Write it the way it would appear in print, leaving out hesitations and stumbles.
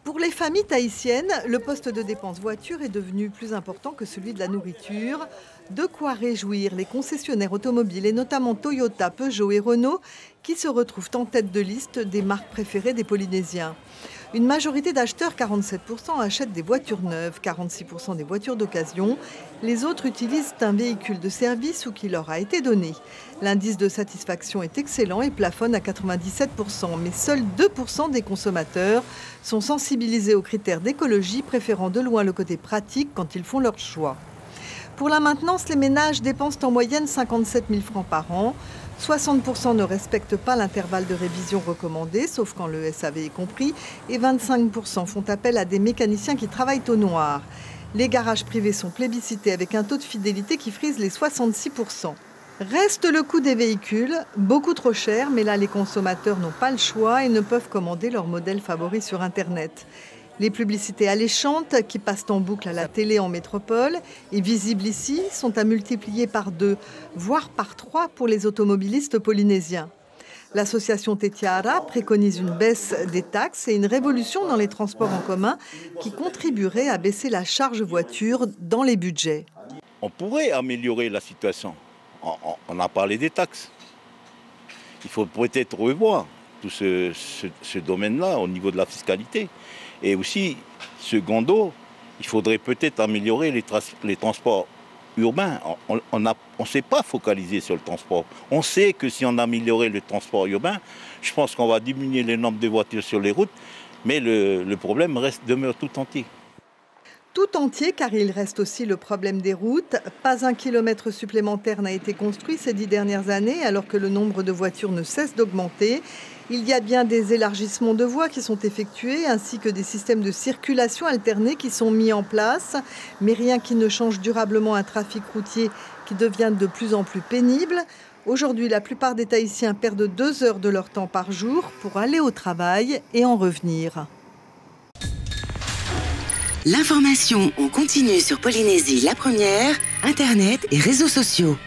Pour les familles tahitiennes, le poste de dépense voiture est devenu plus important que celui de la nourriture. De quoi réjouir les concessionnaires automobiles et notamment Toyota, Peugeot et Renault qui se retrouvent en tête de liste des marques préférées des Polynésiens. Une majorité d'acheteurs, 47%, achètent des voitures neuves, 46% des voitures d'occasion. Les autres utilisent un véhicule de service ou qui leur a été donné. L'indice de satisfaction est excellent et plafonne à 97%, mais seuls 2% des consommateurs sont sensibilisés aux critères d'écologie, préférant de loin le côté pratique quand ils font leur choix. Pour la maintenance, les ménages dépensent en moyenne 57 000 francs par an. 60% ne respectent pas l'intervalle de révision recommandé, sauf quand le SAV est compris, et 25% font appel à des mécaniciens qui travaillent au noir. Les garages privés sont plébiscités avec un taux de fidélité qui frise les 66%. Reste le coût des véhicules, beaucoup trop cher, mais là les consommateurs n'ont pas le choix et ne peuvent commander leur modèle favori sur Internet. Les publicités alléchantes qui passent en boucle à la télé en métropole et visibles ici sont à multiplier par 2, voire par 3 pour les automobilistes polynésiens. L'association Tetiara préconise une baisse des taxes et une révolution dans les transports en commun qui contribuerait à baisser la charge voiture dans les budgets. On pourrait améliorer la situation. On a parlé des taxes. Il faut peut-être revoir tout ce domaine-là au niveau de la fiscalité. Et aussi, secondo, il faudrait peut-être améliorer les transports urbains. On ne s'est pas focalisé sur le transport. On sait que si on améliorait le transport urbain, je pense qu'on va diminuer le nombre de voitures sur les routes, mais le problème demeure tout entier. Tout entier, car il reste aussi le problème des routes. Pas un kilomètre supplémentaire n'a été construit ces 10 dernières années, alors que le nombre de voitures ne cesse d'augmenter. Il y a bien des élargissements de voies qui sont effectués, ainsi que des systèmes de circulation alternés qui sont mis en place, mais rien qui ne change durablement un trafic routier qui devient de plus en plus pénible. Aujourd'hui, la plupart des Tahitiens perdent 2 heures de leur temps par jour pour aller au travail et en revenir. L'information en continu sur Polynésie la première, Internet et réseaux sociaux.